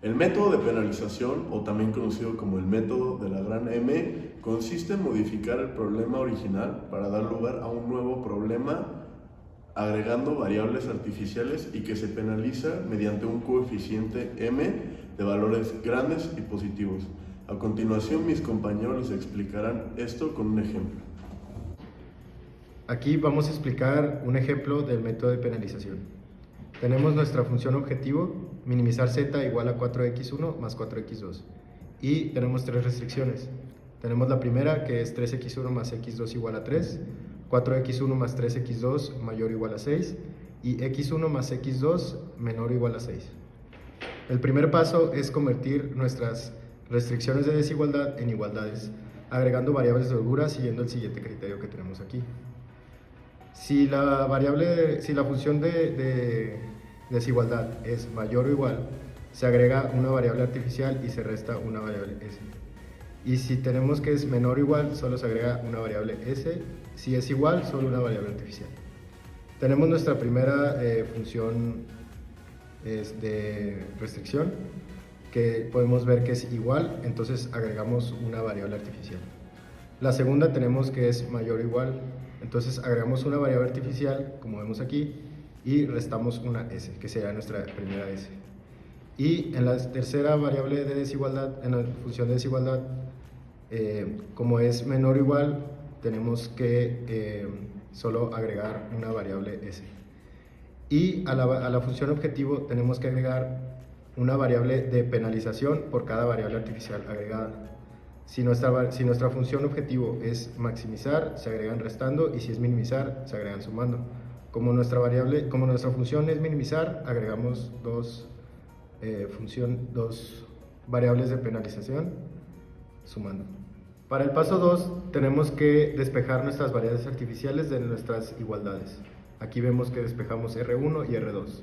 El método de penalización, o también conocido como el método de la gran M, consiste en modificar el problema original para dar lugar a un nuevo problema agregando variables artificiales y que se penaliza mediante un coeficiente M de valores grandes y positivos. A continuación, mis compañeros les explicarán esto con un ejemplo. Aquí vamos a explicar un ejemplo del método de penalización. Tenemos nuestra función objetivo, minimizar z igual a 4x1 más 4x2. Y tenemos tres restricciones. Tenemos la primera, que es 3x1 más x2 igual a 3, 4x1 más 3x2 mayor o igual a 6, y x1 más x2 menor o igual a 6. El primer paso es convertir nuestras restricciones de desigualdad en igualdades, agregando variables de holgura siguiendo el siguiente criterio que tenemos aquí. Si la función de desigualdad es mayor o igual, se agrega una variable artificial y se resta una variable s. Y si tenemos que es menor o igual, solo se agrega una variable s. Si es igual, solo una variable artificial. Tenemos nuestra primera función de restricción, que podemos ver que es igual, entonces agregamos una variable artificial. La segunda tenemos que es mayor o igual, entonces agregamos una variable artificial, como vemos aquí, y restamos una s, que será nuestra primera s. Y en la tercera variable de desigualdad, en la función de desigualdad, como es menor o igual, tenemos que solo agregar una variable s. Y a la función objetivo tenemos que agregar una variable de penalización por cada variable artificial agregada. Si nuestra función objetivo es maximizar, se agregan restando, y si es minimizar, se agregan sumando. Como nuestra función es minimizar, agregamos dos variables de penalización sumando. Para el paso 2 tenemos que despejar nuestras variables artificiales de nuestras igualdades. Aquí vemos que despejamos R1 y R2.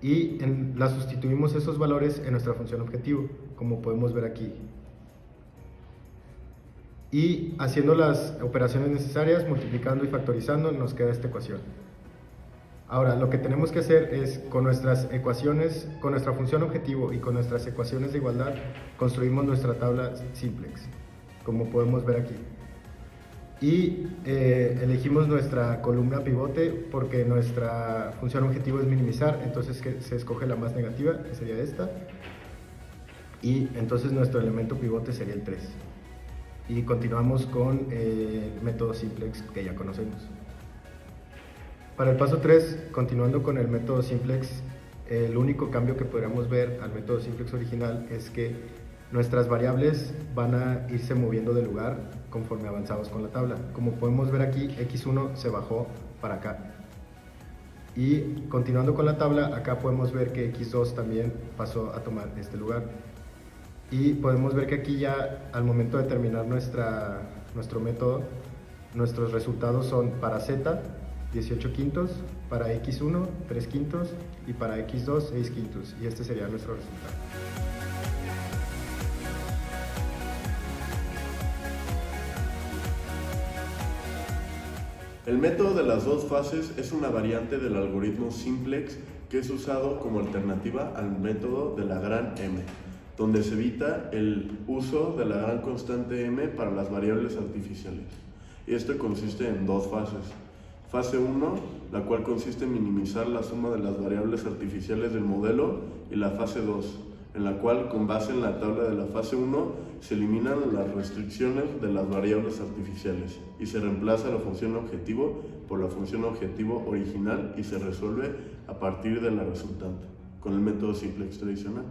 Y la sustituimos esos valores en nuestra función objetivo, como podemos ver aquí. Y haciendo las operaciones necesarias, multiplicando y factorizando, nos queda esta ecuación. Ahora, lo que tenemos que hacer es, con nuestras ecuaciones, con nuestra función objetivo y con nuestras ecuaciones de igualdad, construimos nuestra tabla simplex, como podemos ver aquí. Y elegimos nuestra columna pivote porque nuestra función objetivo es minimizar, entonces se escoge la más negativa, que sería esta, y entonces nuestro elemento pivote sería el 3. Y continuamos con el método simplex que ya conocemos. Para el paso 3, continuando con el método simplex, el único cambio que podríamos ver al método simplex original es que nuestras variables van a irse moviendo de lugar conforme avanzamos con la tabla. Como podemos ver aquí, x1 se bajó para acá. Y continuando con la tabla, acá podemos ver que x2 también pasó a tomar este lugar. Y podemos ver que aquí ya, al momento de terminar nuestro método, nuestros resultados son para z, 18 quintos, para x1, 3 quintos, y para x2, 6 quintos. Y este sería nuestro resultado. El método de las dos fases es una variante del algoritmo simplex que es usado como alternativa al método de la gran M, donde se evita el uso de la gran constante M para las variables artificiales. Y esto consiste en dos fases. Fase 1, la cual consiste en minimizar la suma de las variables artificiales del modelo, y la fase 2, en la cual, con base en la tabla de la fase 1, se eliminan las restricciones de las variables artificiales y se reemplaza la función objetivo por la función objetivo original y se resuelve a partir de la resultante, con el método simplex tradicional.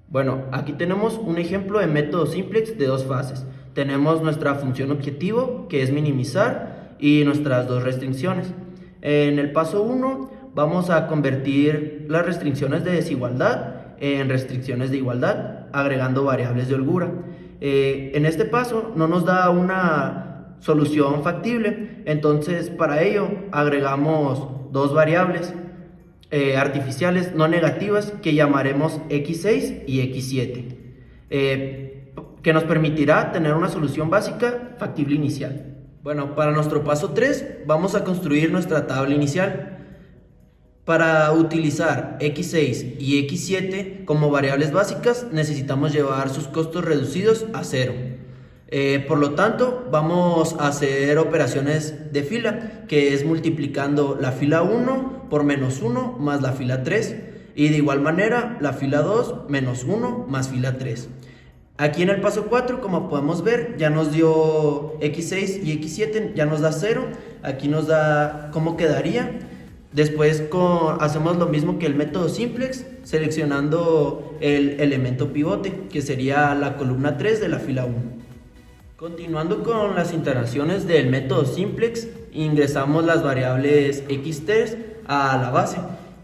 Bueno, aquí tenemos un ejemplo de método simplex de dos fases. Tenemos nuestra función objetivo, que es minimizar, y nuestras dos restricciones. En el paso 1 vamos a convertir las restricciones de desigualdad en restricciones de igualdad, agregando variables de holgura. En este paso no nos da una solución factible, entonces para ello agregamos dos variables artificiales no negativas que llamaremos x6 y x7, que nos permitirá tener una solución básica factible inicial. Bueno, para nuestro paso 3 vamos a construir nuestra tabla inicial. Para utilizar x6 y x7 como variables básicas necesitamos llevar sus costos reducidos a 0. Por lo tanto, vamos a hacer operaciones de fila, que es multiplicando la fila 1 por menos 1 más la fila 3, y de igual manera la fila 2 menos 1 más fila 3. Aquí en el paso 4, como podemos ver, ya nos dio x6 y x7, ya nos da 0. Aquí nos da cómo quedaría. Después hacemos lo mismo que el método simplex, seleccionando el elemento pivote, que sería la columna 3 de la fila 1. Continuando con las integraciones del método simplex, ingresamos las variables x3 a la base.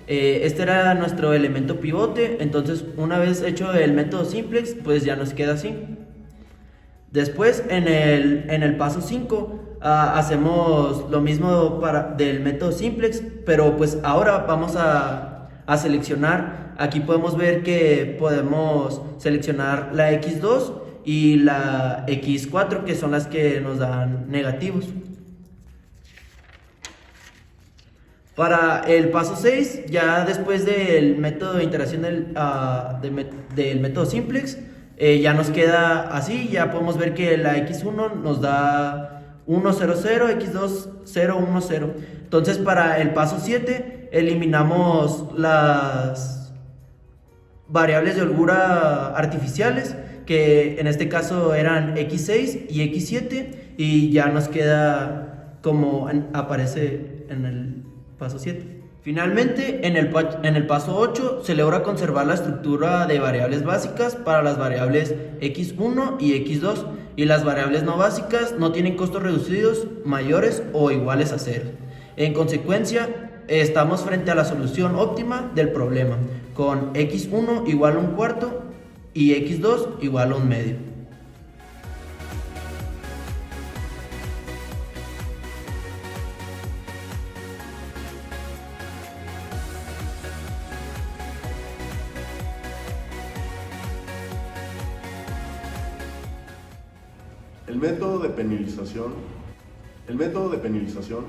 Este era nuestro elemento pivote, entonces una vez hecho el método simplex, pues ya nos queda así. Después en el paso 5 hacemos lo mismo del método simplex, pero pues ahora vamos a seleccionar. Aquí podemos ver que podemos seleccionar la x2 y la x4, que son las que nos dan negativos. Para el paso 6, ya después del método de integración del método simplex, ya nos queda así. Ya podemos ver que la x1 nos da 1, 0, 0, x2, 0, 1, 0. Entonces para el paso 7 eliminamos las variables de holgura artificiales, que en este caso eran x6 y x7, y ya nos queda como aparece en el paso 7. Finalmente, en el paso 8 se logra conservar la estructura de variables básicas para las variables x1 y x2, y las variables no básicas no tienen costos reducidos mayores o iguales a 0. En consecuencia, estamos frente a la solución óptima del problema, con x1 igual a 1/4 y x2 igual a 1/2. El método de penalización. El método de penalización.